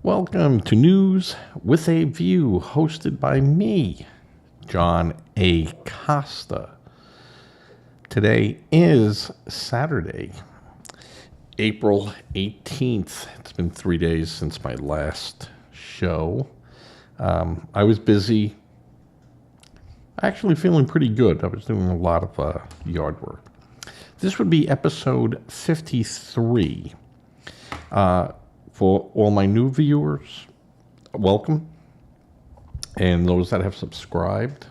Welcome to News with a View, hosted by me, John A. Costa. Today is Saturday, April 18th. It's been 3 days since my last show. I was busy, actually feeling pretty good. I was doing a lot of yard work. This would be episode 53. For all my new viewers, welcome. And those that have subscribed,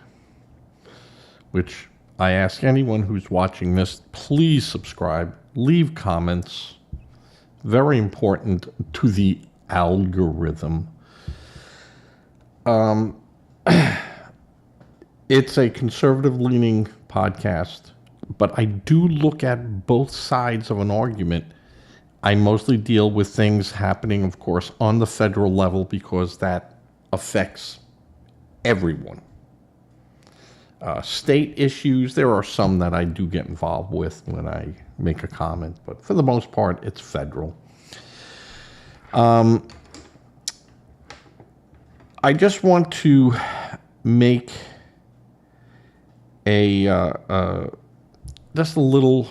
which I ask anyone who's watching this, please subscribe, leave comments. Very important to the algorithm. It's a conservative-leaning podcast, but I do look at both sides of an argument. I mostly deal with things happening, of course, on the federal level because that affects everyone. State issues, there are some that I do get involved with when I make a comment, but for the most part, it's federal. I just want to make just a little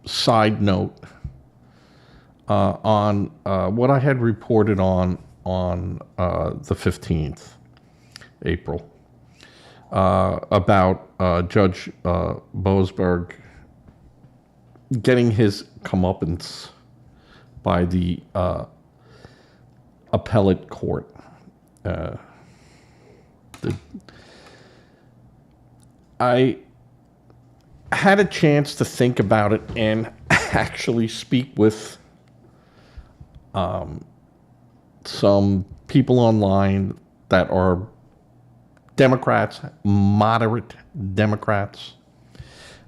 side note on what I had reported on the 15th, April, about Judge Boasberg getting his comeuppance by the appellate court. I had a chance to think about it and actually speak with some people online that are Democrats, moderate Democrats,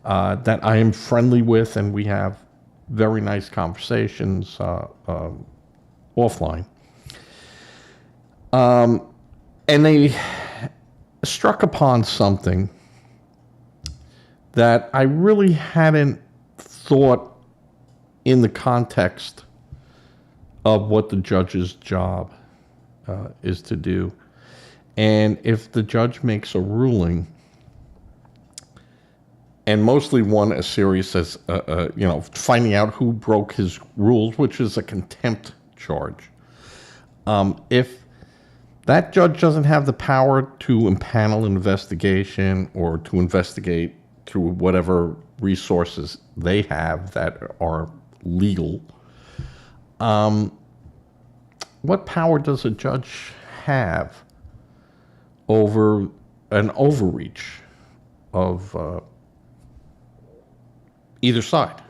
that I am friendly with, and we have very nice conversations offline. And they struck upon something that I really hadn't thought in the context of what the judge's job is to do. And if the judge makes a ruling, and mostly one as serious as, finding out who broke his rules, which is a contempt charge. If that judge doesn't have the power to impanel an investigation or to investigate through whatever resources they have that are legal, what power does a judge have over an overreach of either side?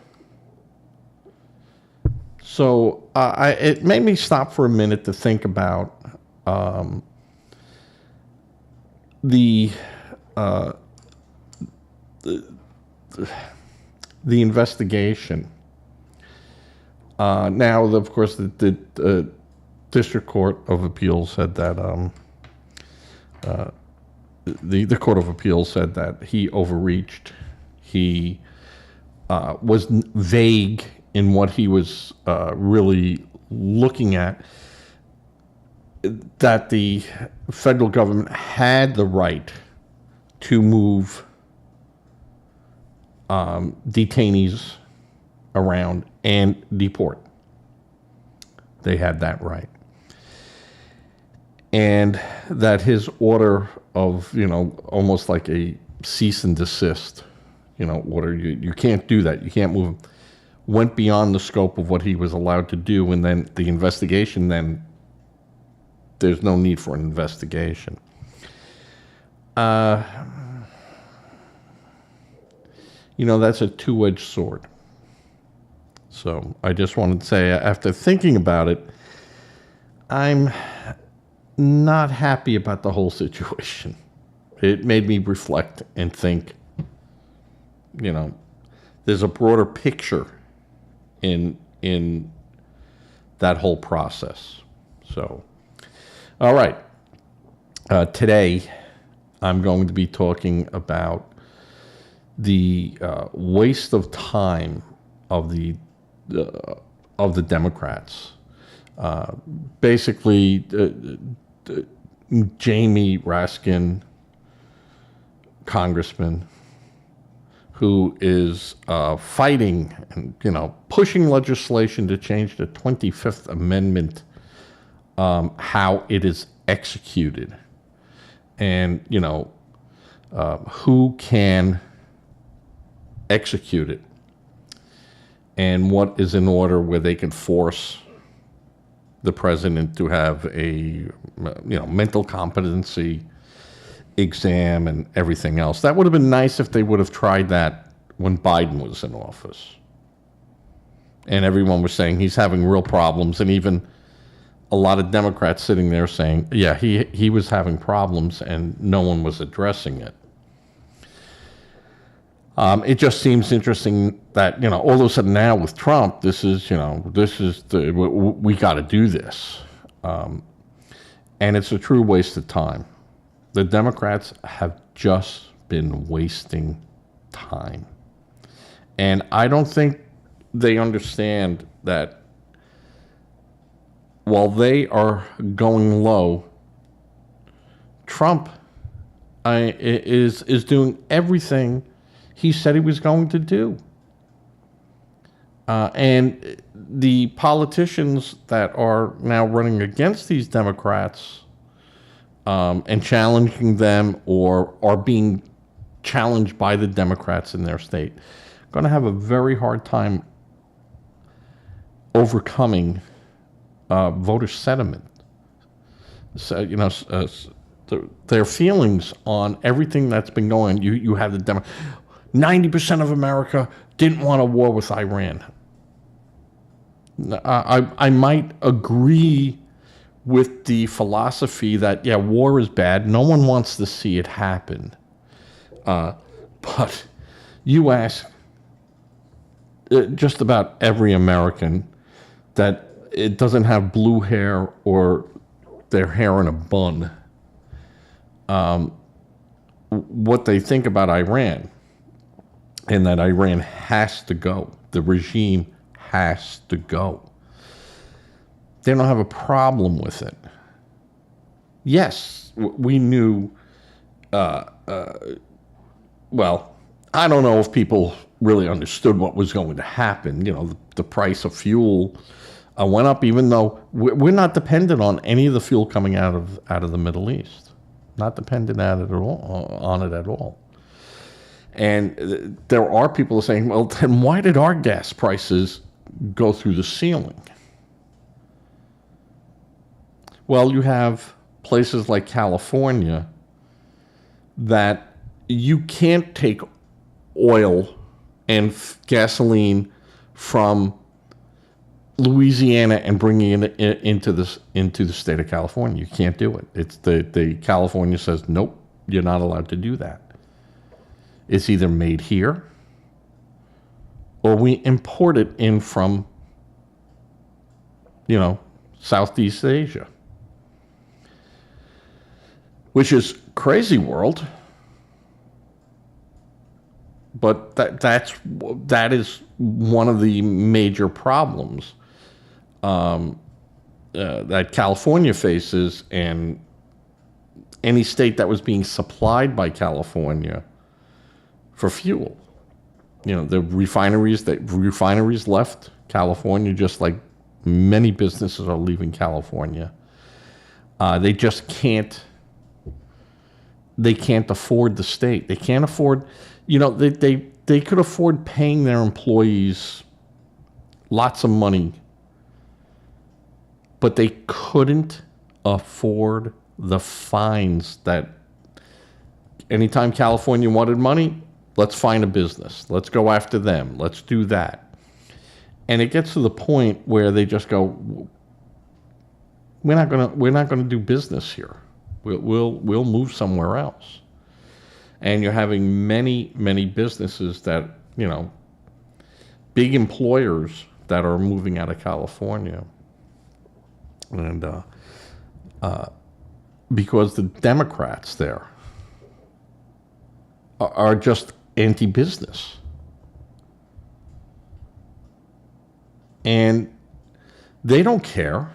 So it made me stop for a minute to think about the investigation. Now, of course, the District Court of Appeals said that the Court of Appeals said that he overreached. He was vague in what he was really looking at. That the federal government had the right to move detainees around and deport. They had that right. And that his order of, almost like a cease and desist, order, you can't do that, you can't move, went beyond the scope of what he was allowed to do. And then the investigation, then there's no need for an investigation. That's a two-edged sword. So I just wanted to say, after thinking about it, I'm not happy about the whole situation. It made me reflect and think, there's a broader picture in that whole process. So, all right. Today, I'm going to be talking about the waste of time of the Democrats Basically, Jamie Raskin, congressman, who is fighting and pushing legislation to change the 25th Amendment, how it is executed, and who can execute it, and what is in order where they can force the president to have a mental competency exam and everything else. That would have been nice if they would have tried that when Biden was in office. And everyone was saying he's having real problems, and even a lot of Democrats sitting there saying, yeah, he was having problems, and no one was addressing it. It just seems interesting that, all of a sudden now with Trump, we got to do this. And it's a true waste of time. The Democrats have just been wasting time. And I don't think they understand that while they are going low, Trump is doing everything he said he was going to do. And the politicians that are now running against these Democrats and challenging them, or are being challenged by the Democrats in their state, are going to have a very hard time overcoming voter sentiment. So, their feelings on everything that's been going. You have the 90% of America didn't want a war with Iran. I might agree with the philosophy that, yeah, war is bad. No one wants to see it happen. But you ask just about every American that it doesn't have blue hair or their hair in a bun, what they think about Iran, and that Iran has to go. The regime has to go. They don't have a problem with it. Yes, we knew, well, I don't know if people really understood what was going to happen. The price of fuel went up, even though we're not dependent on any of the fuel coming out of the Middle East. Not dependent on it at all. And there are people saying, well, then why did our gas prices go through the ceiling? Well, you have places like California that you can't take oil and gasoline from Louisiana and bringing it into the state of California. You can't do it. It's the California says, nope, you're not allowed to do that. It's either made here or we import it in from, Southeast Asia. Which is crazy world. But that is one of the major problems that California faces, and any state that was being supplied by California for fuel. The refineries left California, just like many businesses are leaving California. They just can't. They can't afford the state. They can't afford. They could afford paying their employees lots of money, but they couldn't afford the fines that anytime California wanted money, let's find a business. Let's go after them. Let's do that. And it gets to the point where they just go, we're not gonna do business here. We'll move somewhere else. And you're having many, many businesses that, big employers that are moving out of California. And because the Democrats there are just anti-business. And they don't care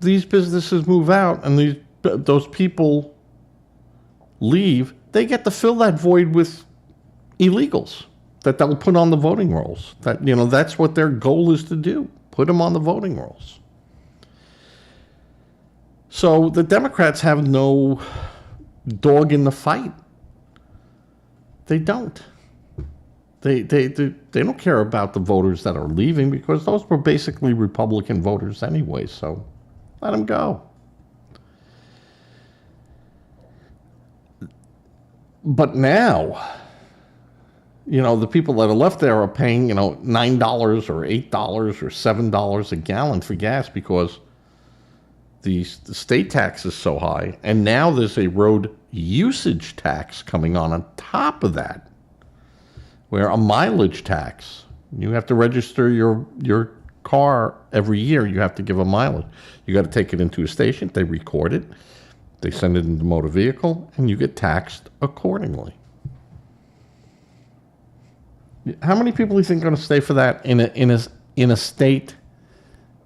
these businesses move out and those people leave, they get to fill that void with illegals that they'll put on the voting rolls. That's what their goal is to do, put them on the voting rolls. So the Democrats have no dog in the fight. They don't. They don't care about the voters that are leaving because those were basically Republican voters anyway, so let them go. But now, the people that are left there are paying, $9 or $8 or $7 a gallon for gas because the state tax is so high. And now there's a road usage tax coming on top of that, where a mileage tax. You have to register your car every year. You have to give a mileage. You got to take it into a station. They record it. They send it into motor vehicle, and you get taxed accordingly. How many people do you think are going to stay for that in a state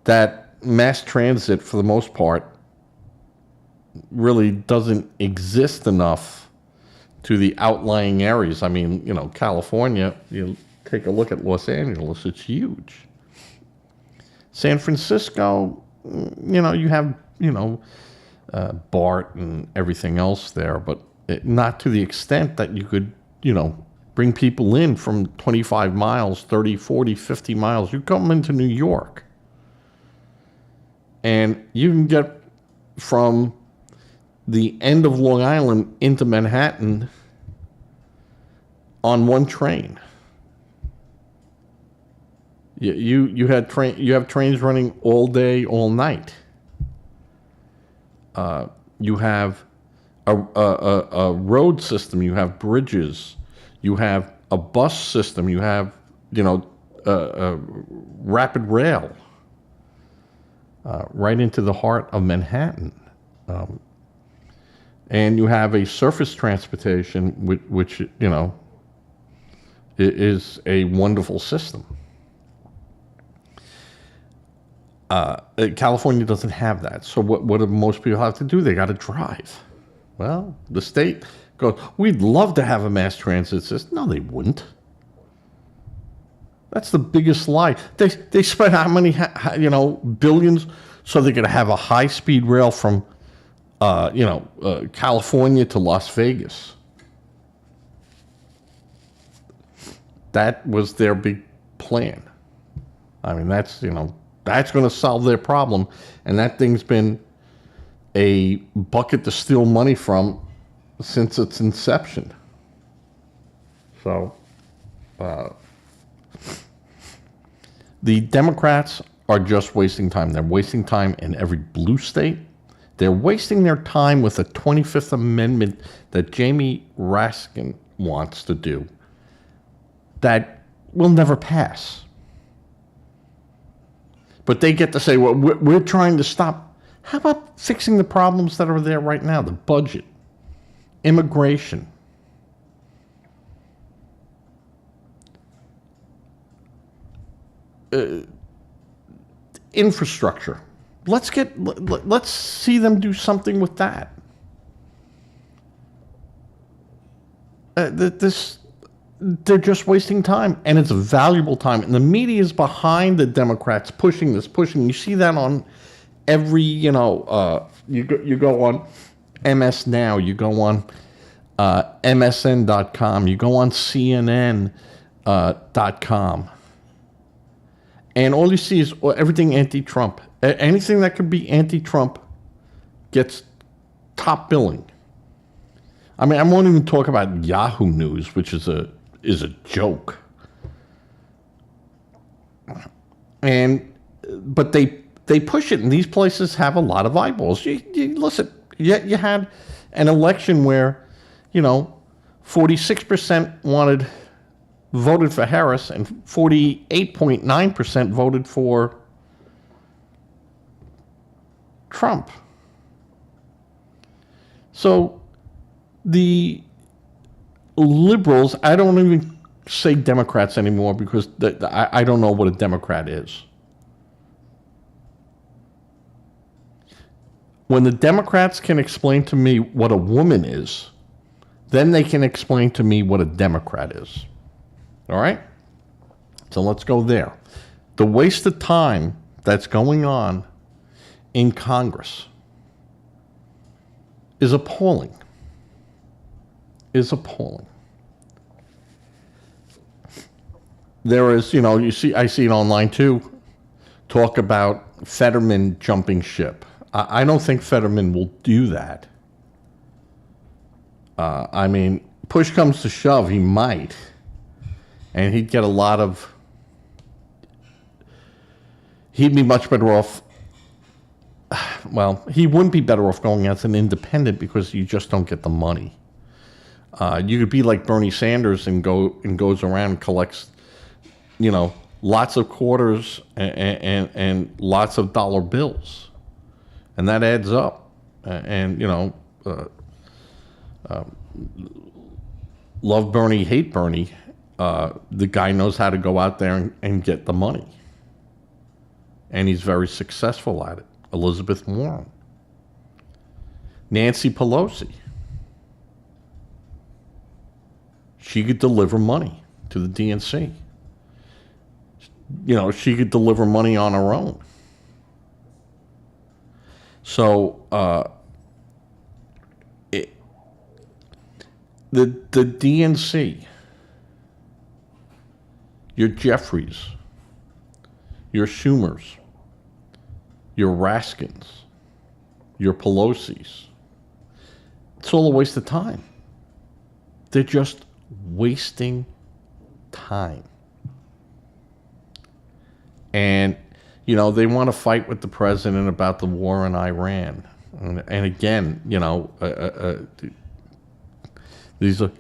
that mass transit, for the most part, really doesn't exist enough to the outlying areas? I mean, California, you take a look at Los Angeles, it's huge. San Francisco, you have, BART and everything else there, but not to the extent that you could, bring people in from 25 miles, 30, 40, 50 miles. You come into New York, and you can get from the end of Long Island into Manhattan on one train. You have trains running all day, all night. You have a road system. You have bridges. You have a bus system. You have rapid rail right into the heart of Manhattan. And you have a surface transportation, which is a wonderful system. California doesn't have that. So what do most people have to do? They got to drive. Well, the state goes, we'd love to have a mass transit system. No, they wouldn't. That's the biggest lie. They spent how many billions so they're going to have a high-speed rail from California to Las Vegas. That was their big plan. I mean, that's going to solve their problem. And that thing's been a bucket to steal money from since its inception. So, the Democrats are just wasting time. They're wasting time in every blue state. They're wasting their time with the 25th Amendment that Jamie Raskin wants to do that will never pass. But they get to say, well, we're trying to stop. How about fixing the problems that are there right now? The budget, immigration, infrastructure. Let's see them do something with that. They're just wasting time, and it's valuable time. And the media is behind the Democrats pushing. You see that on every, you go on MS Now, you go on MSN.com, you go on CNN.com. And all you see is everything anti-Trump. Anything that could be anti-Trump gets top billing. I mean, I won't even talk about Yahoo News, which is a joke. But they push it, and these places have a lot of eyeballs. Listen, you had an election where, 46% voted for Harris, and 48.9% voted for Trump. So the liberals, I don't even say Democrats anymore because I don't know what a Democrat is. When the Democrats can explain to me what a woman is, then they can explain to me what a Democrat is. All right? So let's go there. The waste of time that's going on in Congress is appalling. Is appalling. There is, I see it online too, talk about Fetterman jumping ship. I don't think Fetterman will do that. Push comes to shove, he might. And he'd get a lot of... He'd be much better off... Well, he wouldn't be better off going as an independent because you just don't get the money. You could be like Bernie Sanders and goes around and collects, lots of quarters and lots of dollar bills. And that adds up. Love Bernie, hate Bernie. The guy knows how to go out there and get the money. And he's very successful at it. Elizabeth Warren. Nancy Pelosi. She could deliver money to the DNC. She could deliver money on her own. So, the DNC, your Jeffries, your Schumers, your Raskins, your Pelosi's, it's all a waste of time. They're just wasting time. And, they want to fight with the president about the war in Iran. And again,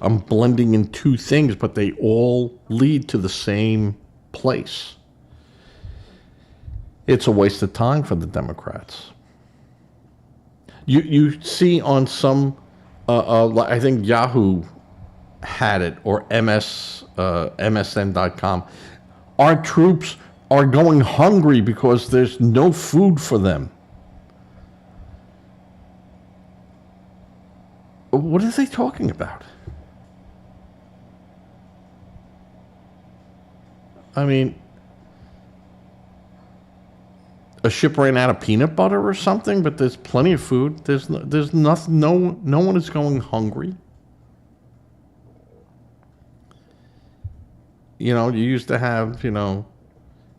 I'm blending in two things, but they all lead to the same place. It's a waste of time for the Democrats. You see on some, I think Yahoo had it, or MSN.com, our troops are going hungry because there's no food for them. What are they talking about? A ship ran out of peanut butter or something, but there's plenty of food. There's nothing. No one is going hungry. You used to have,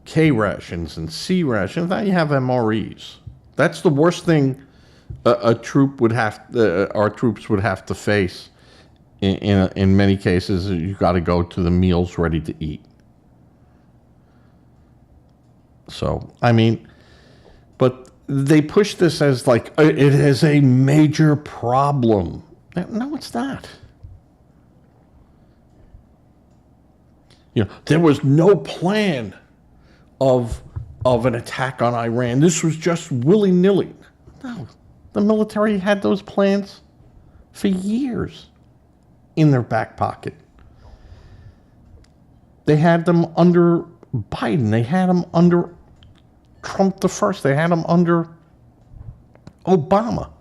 K rations and C rations. Now you have MREs. That's the worst thing our troops would have to face. In many cases, you got to go to the meals ready to eat. So, but they push this as like it is a major problem. No, it's not. There was no plan of an attack on Iran. This was just willy-nilly. No, the military had those plans for years in their back pocket. They had them under Biden. They had them under Trump the first. They had them under Obama.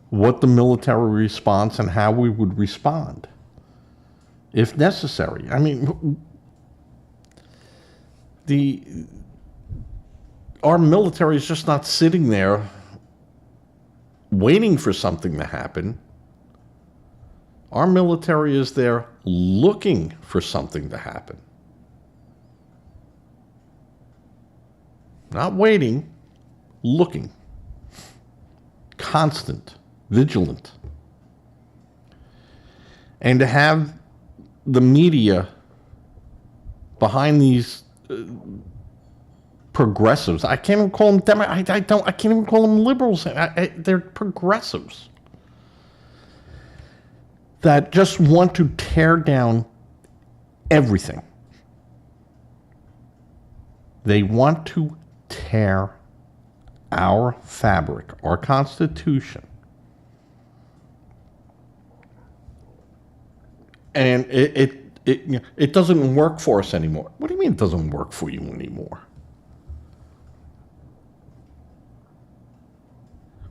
What the military response and how we would respond if necessary. Our military is just not sitting there waiting for something to happen. Our military is there looking for something to happen. Not waiting, looking. Constant, vigilant. And to have the media behind these progressives, I can't even call them Democrats. I can't even call them liberals. They're progressives that just want to tear down everything. They want to tear our fabric, our Constitution. And it doesn't work for us anymore. What do you mean it doesn't work for you anymore?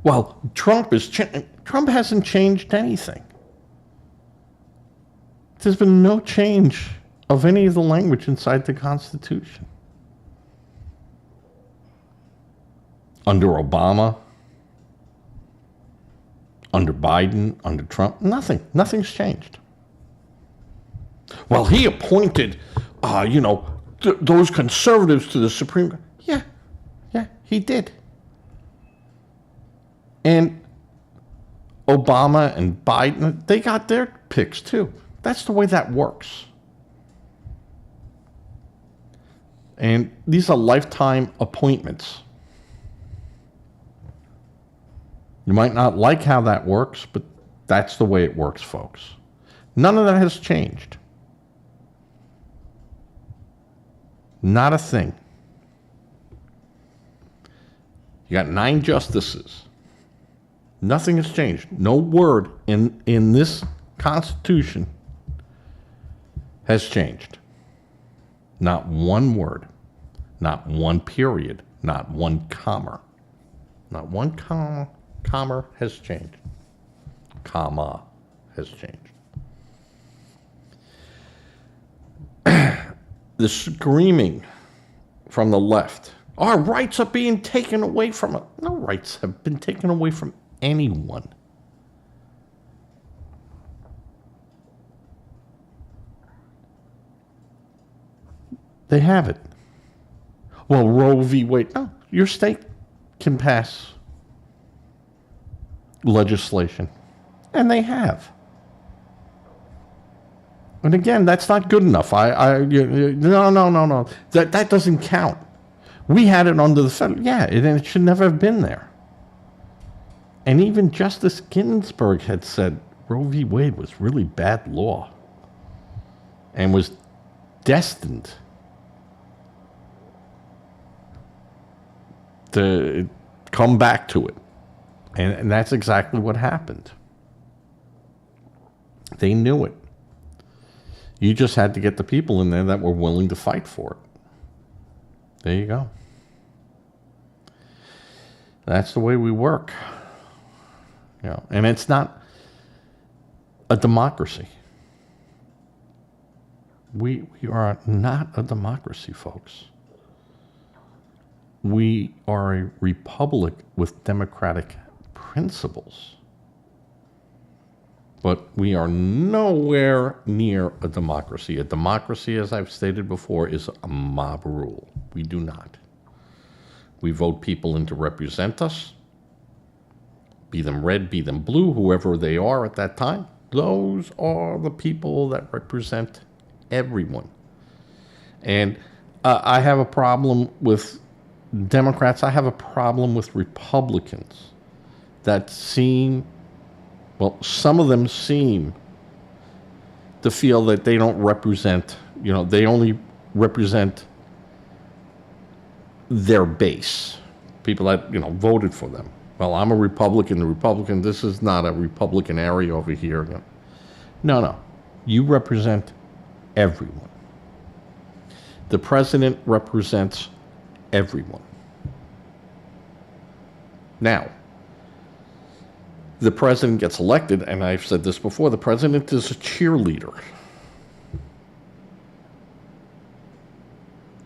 Well, Trump hasn't changed anything. There's been no change of any of the language inside the Constitution. Under Obama, under Biden, under Trump, nothing's changed. Well, he appointed, those conservatives to the Supreme Court. Yeah, he did. And Obama and Biden, they got their picks too. That's the way that works. And these are lifetime appointments. You might not like how that works, but that's the way it works, folks. None of that has changed. Not a thing. You got 9 justices. Nothing has changed. No word in this Constitution has changed. Not one word. Not one period. Not one comma. Not one comma. Comma has changed. Comma has changed. The screaming from the left. Our rights are being taken away from us. No rights have been taken away from anyone. They have it. Well, Roe v. Wade. No, your state can pass legislation. And they have. And again, that's not good enough. No. That doesn't count. We had it under the federal. Yeah, it should never have been there. And even Justice Ginsburg had said Roe v. Wade was really bad law and was destined to come back to it. And that's exactly what happened. They knew it. You just had to get the people in there that were willing to fight for it. There you go. That's the way we work. And it's not a democracy. We are not a democracy, folks. We are a republic with democratic principles. But we are nowhere near a democracy. A democracy, as I've stated before, is a mob rule. We do not. We vote people in to represent us, be them red, be them blue, whoever they are at that time. Those are the people that represent everyone. And I have a problem with Democrats. I have a problem with Republicans that some of them seem to feel that they don't represent, they only represent their base, people that, voted for them. Well, I'm a Republican. This is not a Republican area over here. No. You represent everyone. The president represents everyone. Now, the president gets elected, and I've said this before, the president is a cheerleader.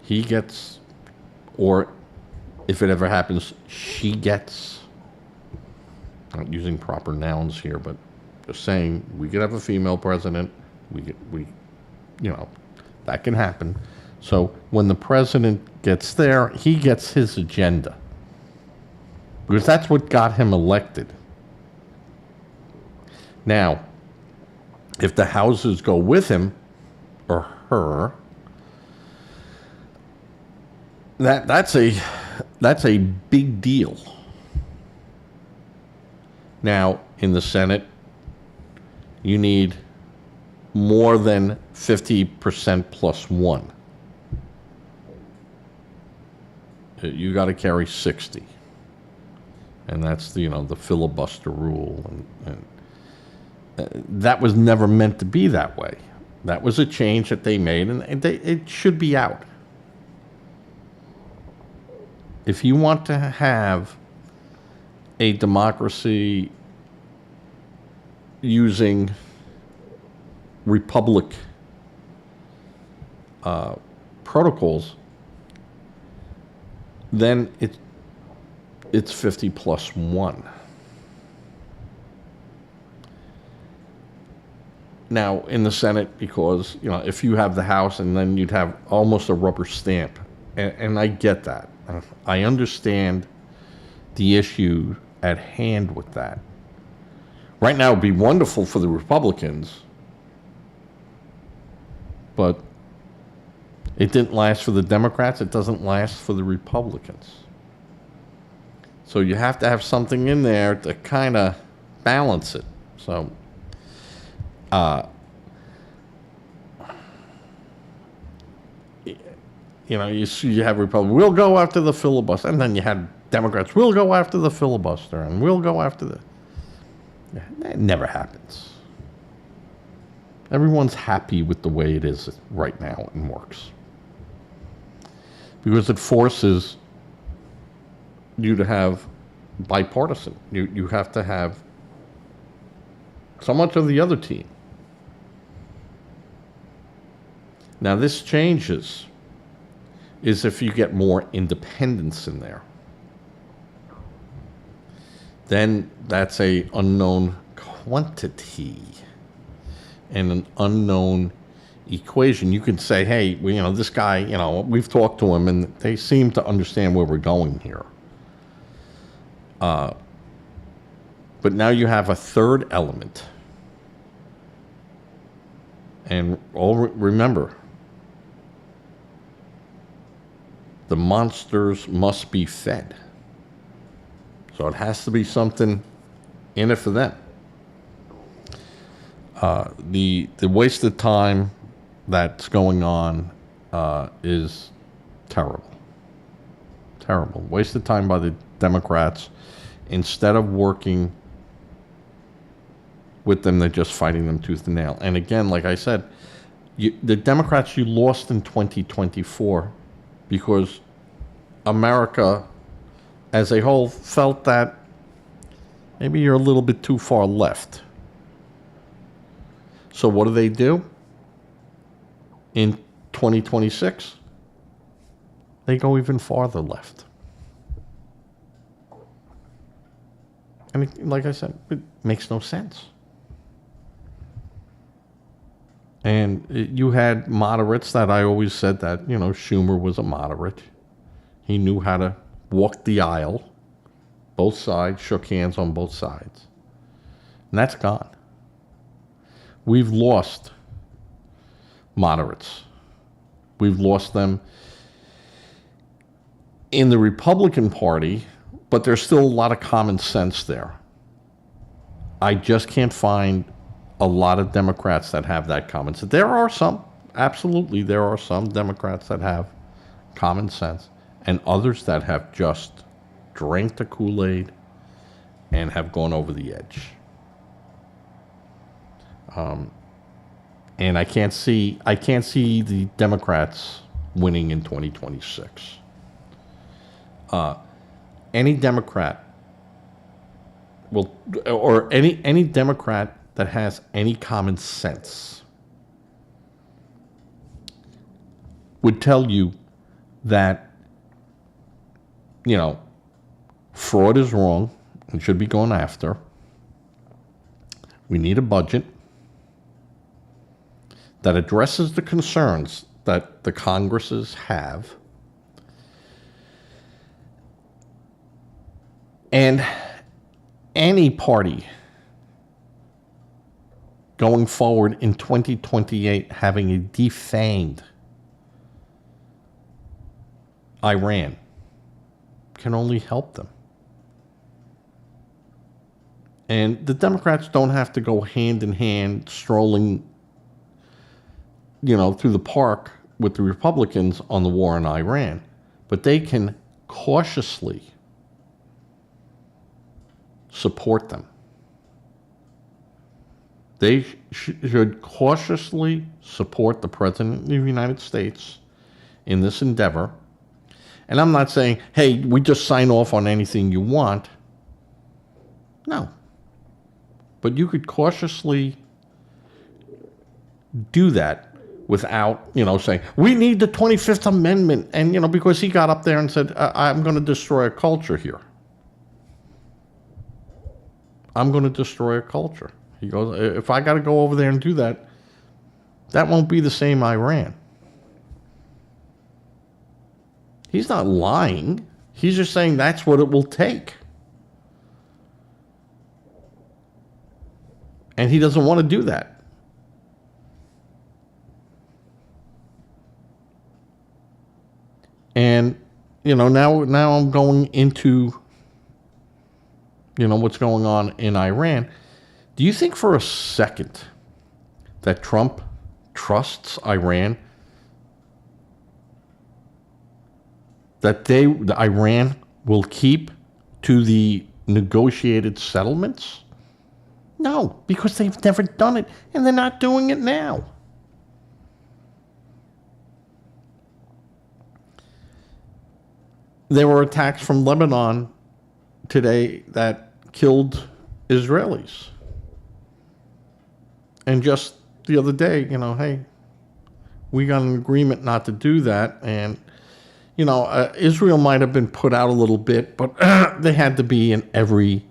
He gets, or if it ever happens, she gets. I'm not using proper nouns here, but just saying we could have a female president. That can happen. So when the president gets there, he gets his agenda. Because that's what got him elected. Now, if the houses go with him or her, that's a big deal. Now, in the Senate, you need more than 50% plus one. You got to carry 60. And that's the filibuster rule. And that was never meant to be that way. That was a change that they made, and it should be out. If you want to have a democracy using republic protocols, then it's 50 plus 1. Now, in the Senate, because, if you have the House, and then you'd have almost a rubber stamp. And I get that. I understand the issue at hand with that. Right now, it would be wonderful for the Republicans, but it didn't last for the Democrats. It doesn't last for the Republicans. So you have to have something in there to kind of balance it. So, you have Republicans, we'll go after the filibuster. And then you had Democrats, we'll go after the filibuster. And we'll go after the... It never happens. Everyone's happy with the way it is right now and works. Because it forces you to have bipartisan. You have to have so much of the other team. Now, this changes is if you get more independents in there. Then that's a unknown quantity and an unknown equation. You could say, hey, this guy, we've talked to him and they seem to understand where we're going here. But now you have a third element. And remember, the monsters must be fed. So it has to be something in it for them. The waste of time that's going on is terrible. Terrible. Waste of time by the Democrats. Instead of working with them, they're just fighting them tooth and nail. And again, like I said, the Democrats, you lost in 2024 because America as a whole felt that maybe you're a little bit too far left. So what do? In 2026, they go even farther left. And like I said, it makes no sense. And you had moderates that I always said that, Schumer was a moderate. He knew how to walk the aisle, both sides, shook hands on both sides. And that's gone. We've lost moderates. We've lost them in the Republican Party, but there's still a lot of common sense there. I just can't find a lot of Democrats that have that common sense. There are some, absolutely, there are some Democrats that have common sense, and others that have just drank the Kool-Aid and have gone over the edge. And I can't see the Democrats winning in 2026. Any Democrat or any Democrat that has any common sense would tell you that, fraud is wrong and should be going after. We need a budget that addresses the concerns that the Congresses have. And any party going forward in 2028 having a defanged Iran can only help them. And the Democrats don't have to go hand in hand strolling, through the park with the Republicans on the war in Iran. But they can cautiously support them. They should cautiously support the President of the United States in this endeavor. And I'm not saying, hey, we just sign off on anything you want. No. But you could cautiously do that without, saying, we need the 25th Amendment. And, because he got up there and said, I'm going to destroy a culture here. I'm going to destroy a culture. He goes, if I got to go over there and do that, that won't be the same Iran. He's not lying. He's just saying that's what it will take. And he doesn't want to do that. And, now I'm going into, what's going on in Iran. Do you think for a second that Trump trusts Iran? That Iran will keep to the negotiated settlements? No, because they've never done it, and they're not doing it now. There were attacks from Lebanon today that killed Israelis. And just the other day, hey, we got an agreement not to do that, and Israel might have been put out a little bit, but they had to be in every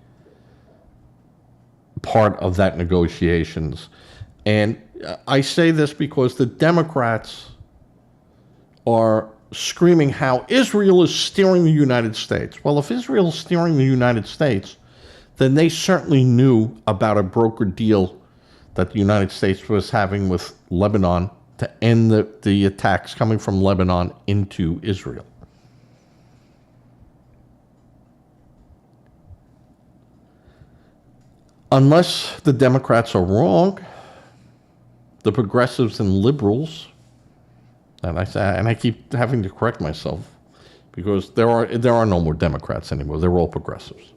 part of that negotiations. And I say this because the Democrats are screaming how Israel is steering the United States. Well, if Israel is steering the United States, then they certainly knew about a brokered deal that the United States was having with Lebanon to end the attacks coming from Lebanon into Israel. Unless the Democrats are wrong, the progressives and liberals, and I keep having to correct myself because there are no more Democrats anymore. They're all progressives,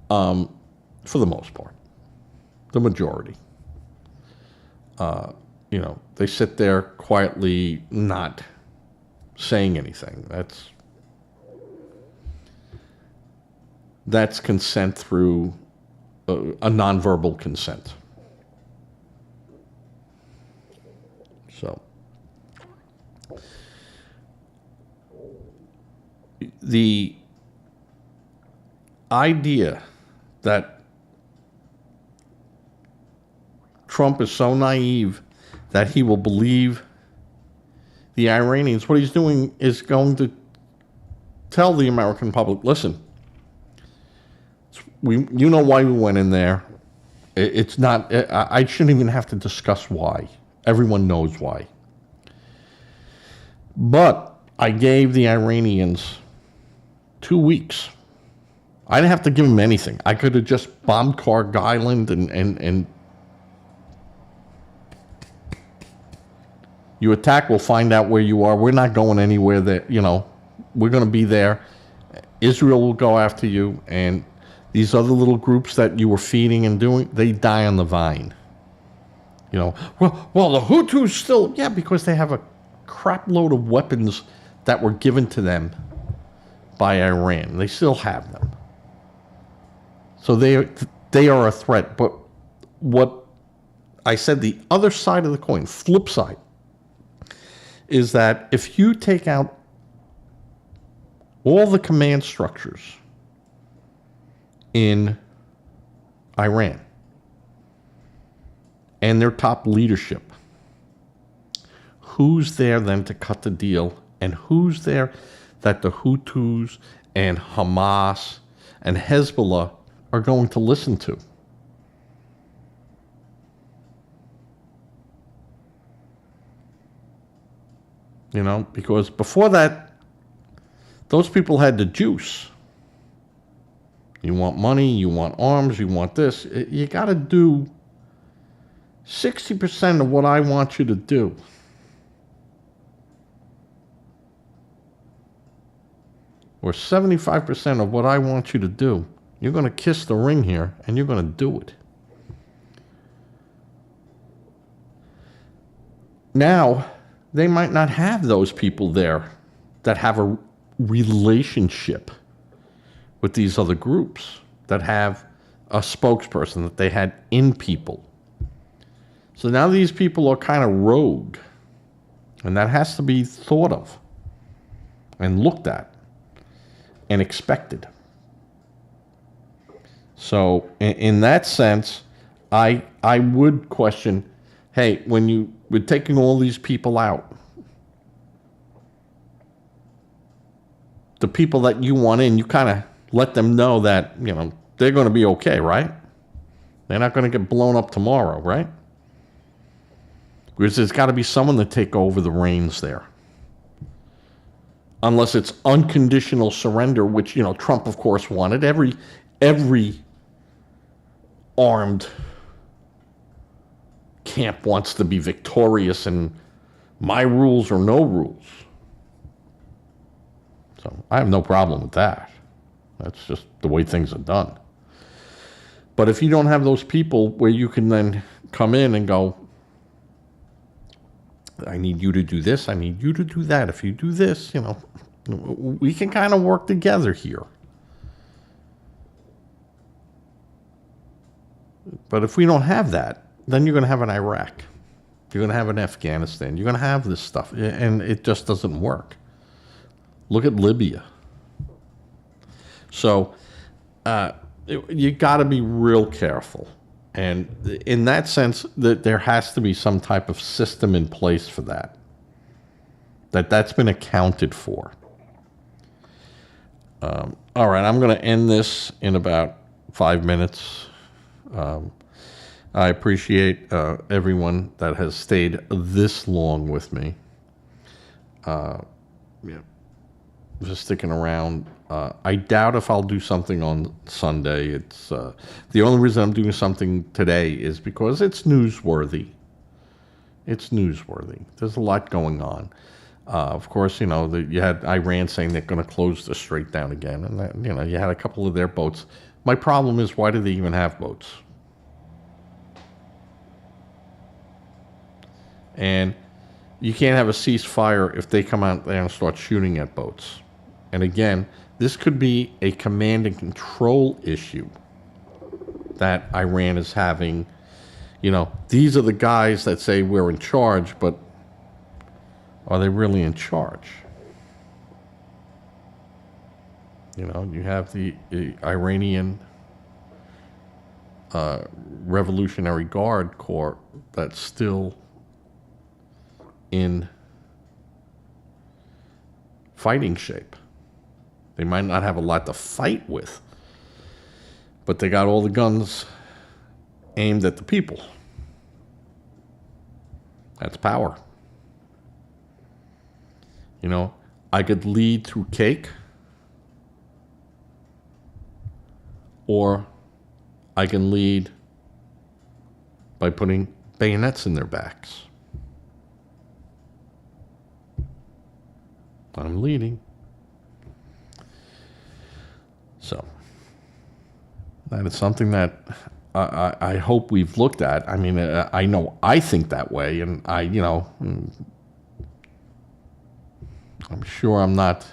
for the most part, the majority. They sit there quietly not saying anything. That's consent through a nonverbal consent. So the idea that Trump is so naive that he will believe the Iranians, what he's doing is going to tell the American public, listen, you know why we went in there. It's not, I shouldn't even have to discuss why. Everyone knows why. But I gave the Iranians 2 weeks. I didn't have to give them anything. I could have just bombed Karg Island and you attack, we'll find out where you are. We're not going anywhere that, we're going to be there. Israel will go after you, and these other little groups that you were feeding and doing, they die on the vine. Well, the Hutus still, yeah, because they have a crap load of weapons that were given to them by Iran. They still have them. So they are a threat. But what I said, the other side of the coin, flip side, is that if you take out all the command structures in Iran and their top leadership, who's there then to cut the deal? And who's there that the Hutus and Hamas and Hezbollah are going to listen to? Because before that, those people had the juice. You want money, you want arms, you want this. You got to do 60% of what I want you to do. Or 75% of what I want you to do. You're going to kiss the ring here, and you're going to do it. Now, they might not have those people there that have a relationship with these other groups, that have a spokesperson that they had in people. So now these people are kind of rogue, and that has to be thought of and looked at and expected. So in that sense, I would question, hey, when you were taking all these people out, the people that you want in, you kind of let them know that, you know, they're going to be okay, right? They're not going to get blown up tomorrow, right? Because there's got to be someone to take over the reins there. Unless it's unconditional surrender, which, you know, Trump, of course, wanted. Every armed camp wants to be victorious and my rules or no rules. So I have no problem with that. That's just the way things are done. But if you don't have those people where you can then come in and go, I need you to do this, I need you to do that. If you do this, you know, we can kind of work together here. But if we don't have that, then you're going to have an Iraq. You're going to have an Afghanistan. You're going to have this stuff. And it just doesn't work. Look at Libya. So you got to be real careful. And in that sense, that there has to be some type of system in place for that. That's been accounted for. All right, I'm going to end this in about 5 minutes. I appreciate everyone that has stayed this long with me. Just sticking around. I doubt if I'll do something on Sunday. It's the only reason I'm doing something today is because it's newsworthy. It's newsworthy. There's a lot going on. Of course, you know, you had Iran saying they're going to close the Strait down again, and that, you know, you had a couple of their boats. My problem is, why do they even have boats? And you can't have a ceasefire if they come out there and start shooting at boats. And again, this could be a command and control issue that Iran is having. You know, these are the guys that say we're in charge, but are they really in charge? You know, you have the Iranian Revolutionary Guard Corps that's still in fighting shape. They might not have a lot to fight with, but they got all the guns aimed at the people. That's power. You know, I could lead through cake, or I can lead by putting bayonets in their backs. I'm leading. So that is something that I hope we've looked at. I mean, I know I think that way, and you know, I'm sure I'm not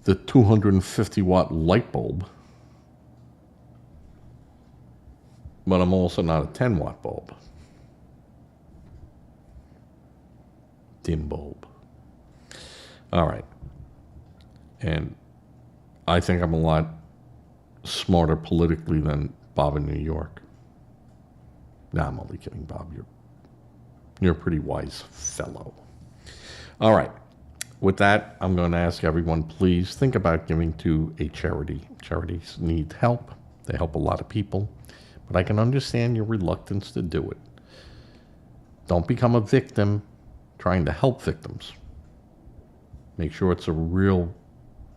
the 250-watt light bulb, but I'm also not a 10-watt bulb. Dim bulb. All right. And I think I'm a lot smarter politically than Bob in New York. Nah, I'm only kidding, Bob. You're a pretty wise fellow. All right. With that, I'm going to ask everyone, please think about giving to a charity. Charities need help. They help a lot of people. But I can understand your reluctance to do it. Don't become a victim trying to help victims. Make sure it's a real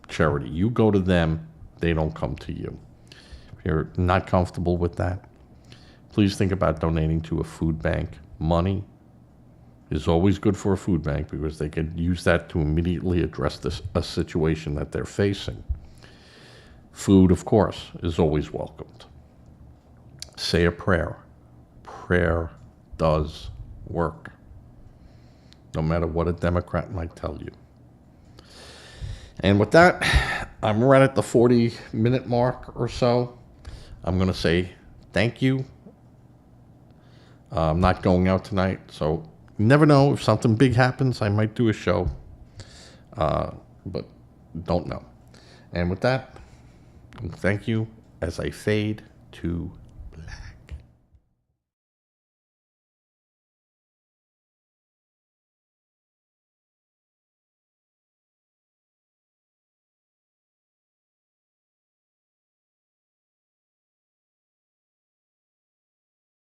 charity. You go to them, they don't come to you. If you're not comfortable with that, please think about donating to a food bank. Money is always good for a food bank because they could use that to immediately address a situation that they're facing. Food, of course, is always welcomed. Say a prayer. Prayer does work, no matter what a Democrat might tell you. And with that, I'm right at the 40-minute mark or so. I'm going to say thank you. I'm not going out tonight, so you never know. If something big happens, I might do a show, but don't know. And with that, thank you as I fade to